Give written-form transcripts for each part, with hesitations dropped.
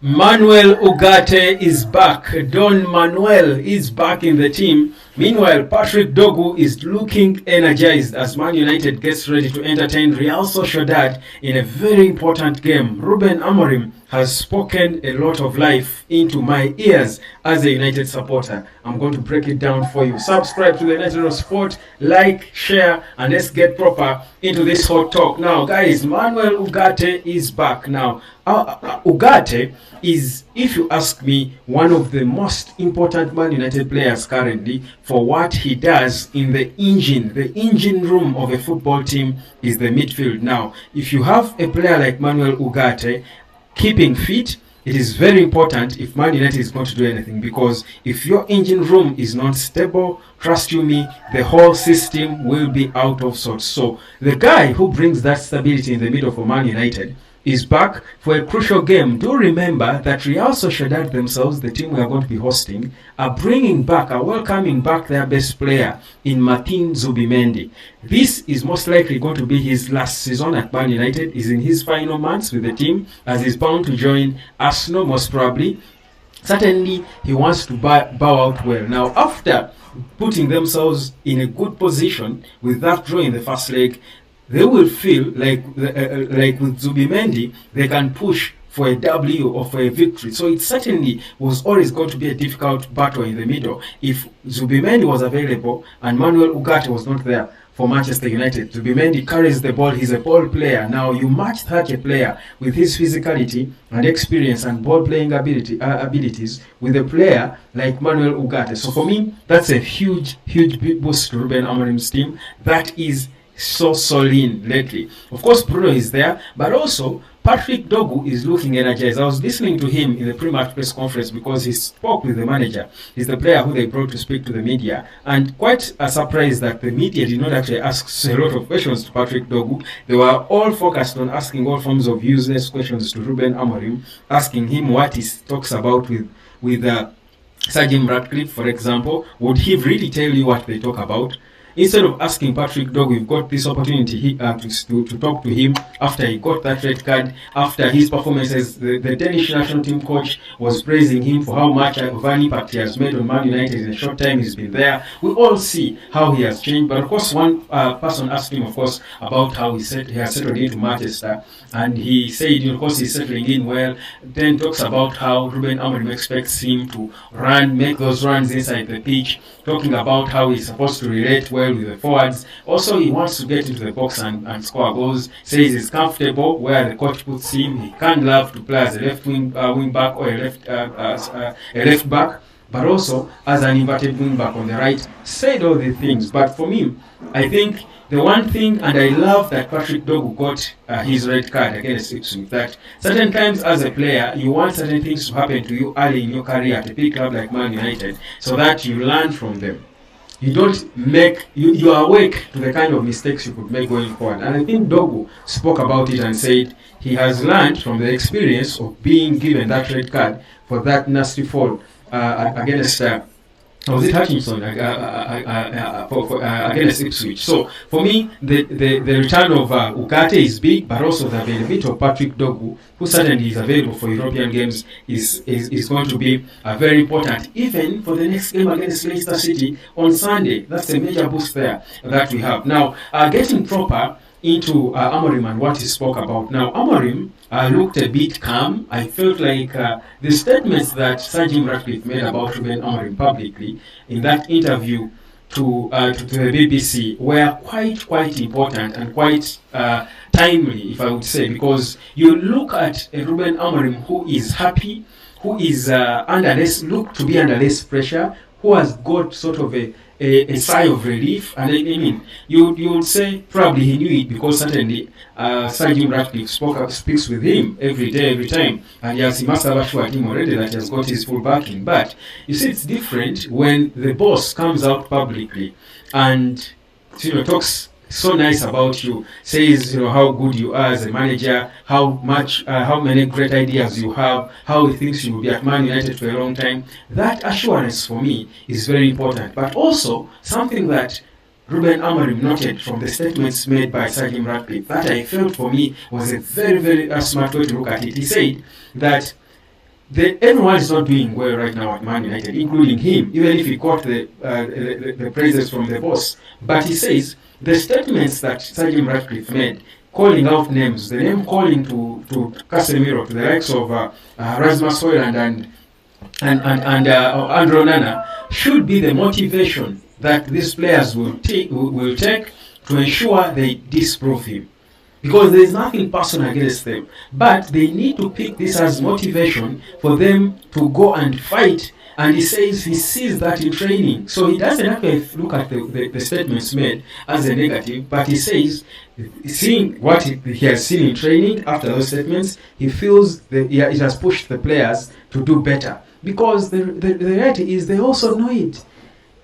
Manuel Ugarte is back. Don Manuel is back in the team. Meanwhile, Patrick Dorgu is looking energized as Man United gets ready to entertain Real Sociedad in a very important game. Ruben Amorim has spoken a lot of life into my ears as a United supporter. I'm going to break it down for you. Subscribe to the United Sport, like, share, and let's get proper into this hot talk. Now, guys, Manuel Ugarte is back. Now, Ugarte is, if you ask me, one of the most important Man United players currently for what he does in the engine room of a football team is the midfield. Now, if you have a player like Manuel Ugarte keeping fit, it is very important if Man United is going to do anything, because if your engine room is not stable, trust you me, the whole system will be out of sorts. So the guy who brings that stability in the middle for Man United is back for a crucial game. Do remember that Real Sociedad themselves, the team we are going to be hosting, are welcoming back their best player in Martin Zubimendi. This is most likely going to be his last season at Man United. He's in his final months with the team, as he's bound to join Arsenal most probably. Certainly, he wants to bow out well. Now, after putting themselves in a good position with that draw in the first leg, they will feel like with Zubimendi, they can push for a W or for a victory. So it certainly was always going to be a difficult battle in the middle if Zubimendi was available and Manuel Ugarte was not there for Manchester United. Zubimendi carries the ball. He's a ball player. Now, you match such a player with his physicality and experience and ball playing abilities with a player like Manuel Ugarte. So for me, that's a huge boost to Ruben Amorim's team. That is so lean lately. Of course, Bruno is there, but also Patrick Dorgu is looking energized. I was listening to him in the pre-match press conference because he spoke with the manager. He's the player who they brought to speak to the media, and quite a surprise that the media did not actually ask a lot of questions to Patrick Dorgu. They were all focused on asking all forms of useless questions to Ruben Amorim, asking him what he talks about with Sir Jim Ratcliffe, for example. Would he really tell you what they talk about? Instead of asking Patrick Dorgu, we've got this opportunity to talk to him after he got that red card, after his performances. The Danish national team coach was praising him for how much of an impact he has made on Man United in a short time he's been there. We all see how he has changed. But of course, one person asked him, of course, about how he has settled into Manchester. And he said, of course, he's settling in well. Then talks about how Ruben Amorim expects him to make those runs inside the pitch, talking about how he's supposed to relate well with the forwards. Also, he wants to get into the box and score goals. Says he's comfortable where the coach puts him. He can't love to play as a left wing back or a left back, but also as an inverted wing back on the right. Said all these things, but for me, I think the one thing, and I love that Patrick Dorgu got his red card against Ipswich, that certain times as a player, you want certain things to happen to you early in your career at a big club like Man United, so that you learn from them. You don't make, you are awake to the kind of mistakes you could make going forward. And I think Dorgu spoke about it and said he has learned from the experience of being given that red card for that nasty fall against was it Hutchinson against Ipswich. So for me, the return of Ugarte is big, but also the availability of Patrick Dorgu, who certainly is available for European games, is going to be very important, even for the next game against Leicester City on Sunday. That's a major boost there that we have. Now, getting proper into Amorim and what he spoke about. Now, Amorim looked a bit calm. I felt like the statements that Sir Jim Ratcliffe made about Ruben Amorim publicly in that interview to the BBC were quite important and quite timely, if I would say, because you look at a Ruben Amorim who is happy, who is look to be under less pressure, who has got sort of a sigh of relief. And I mean, you would say probably he knew it, because certainly Sir Jim Ratcliffe speaks with him every day, every time, and yes, he must have assured him already that he has got his full backing. But you see, it's different when the boss comes out publicly and talks so nice about you, says how good you are as a manager, how many great ideas you have, how he thinks you will be at Man United for a long time. That assurance for me is very important, but also something that Ruben Amorim noted from the statements made by Sir Jim Ratcliffe that I felt for me was a very smart way to look at it. He said that everyone is not doing well right now at Man United, including him, even if he got the praises from the boss. But he says the statements that Sir Jim Ratcliffe made, calling out names, the name calling to Casemiro, to the likes of Rasmus Højlund and Andrew Onana, should be the motivation that these players will take to ensure they disprove him. Because there is nothing personal against them, but they need to pick this as motivation for them to go and fight. And he says he sees that in training, so he doesn't actually look at the statements made as a negative, but he says, seeing what he has seen in training after those statements, he feels that it has pushed the players to do better. Because the reality is they also know it.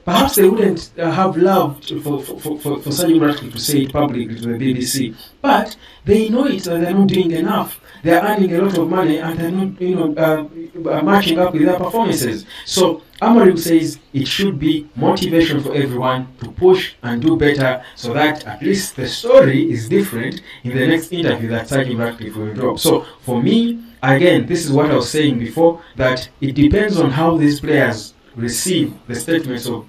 Perhaps they wouldn't have loved for Sir Jim Ratcliffe to say it publicly to the BBC, but they know it and they're not doing enough. They're earning a lot of money and they're not, matching up with their performances. So Amorim says it should be motivation for everyone to push and do better, so that at least the story is different in the next interview that Sir Jim Ratcliffe will drop. So for me, again, this is what I was saying before, that it depends on how these players receive the statements of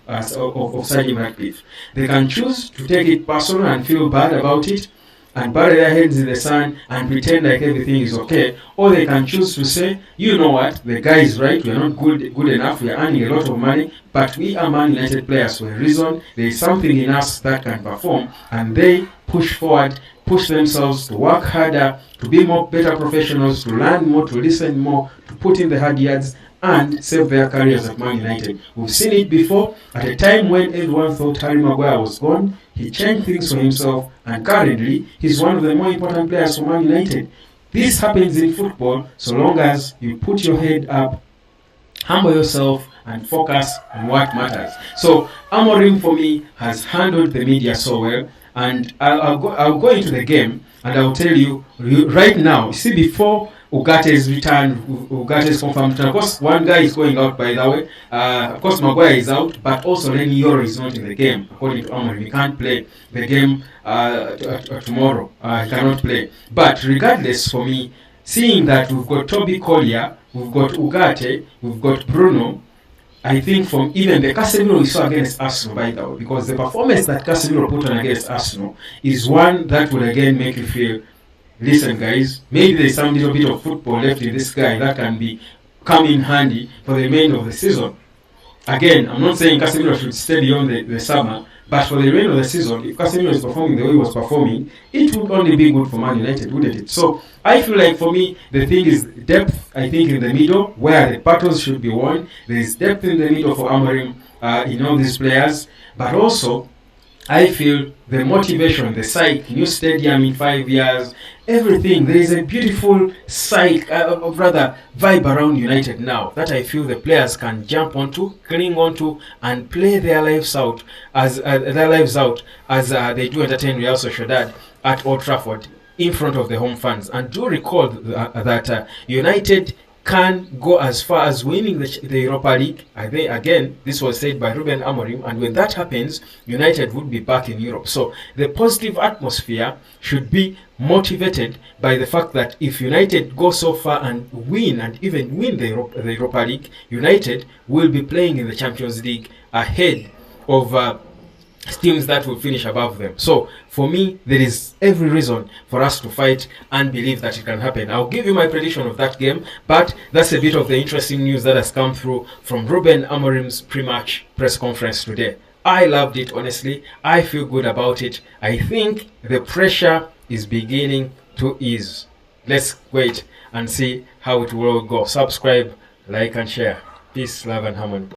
Sir Jim Ratcliffe. They can choose to take it personal and feel bad about it and bury their heads in the sand and pretend like everything is okay, or they can choose to say, you know what, the guy is right, we are not good enough, we are earning a lot of money, but we are Man United players for a reason, there is something in us that can perform, and they push forward, push themselves to work harder, to be better professionals, to learn more, to listen more, to put in the hard yards, and save their careers at Man United. We've seen it before. At a time when everyone thought Harry Maguire was gone, he changed things for himself, and currently he's one of the more important players for Man United. This happens in football so long as you put your head up, humble yourself, and focus on what matters. So Amorim, for me, has handled the media so well, and I'll go into the game and I'll tell you right now. See, before Ugarte's return, Ugarte's confirmed. Of course, one guy is going out, by the way. Of course, Maguire is out, but also Lenny Yoro is not in the game. According to Amorim, he can't play the game tomorrow. He cannot play. But regardless, for me, seeing that we've got Toby Collier, we've got Ugarte, we've got Bruno, I think from even the Casemiro we saw against Arsenal, by the way, because the performance that Casemiro put on against Arsenal is one that will again make you feel, listen guys, maybe there's some little bit of football left in this guy that can come in handy for the remainder of the season. Again, I'm not saying Casemiro should stay beyond the summer, but for the remainder of the season, if Casemiro is performing the way he was performing, it would only be good for Man United, wouldn't it? So I feel like for me, the thing is depth, I think, in the middle, where the battles should be won. There is depth in the middle for Amorim in all these players, but also I feel the motivation, the psyche, new stadium in 5 years, everything. There is a beautiful psyche, vibe around United now that I feel the players can jump onto, cling onto, and play their lives out as they do entertain Real Sociedad at Old Trafford in front of the home fans. And do recall that United can go as far as winning the Europa League. Again, this was said by Ruben Amorim, and when that happens, United would be back in Europe. So the positive atmosphere should be motivated by the fact that if United go so far and even win the Europa League, United will be playing in the Champions League ahead of teams that will finish above them. So for me, there is every reason for us to fight and believe that it can happen. I'll give you my prediction of that game, but that's a bit of the interesting news that has come through from Ruben Amorim's pre-match press conference today. I loved it, honestly. I feel good about it. I think the pressure is beginning to ease. Let's wait and see how it will go. Subscribe, like and share. Peace, love and harmony.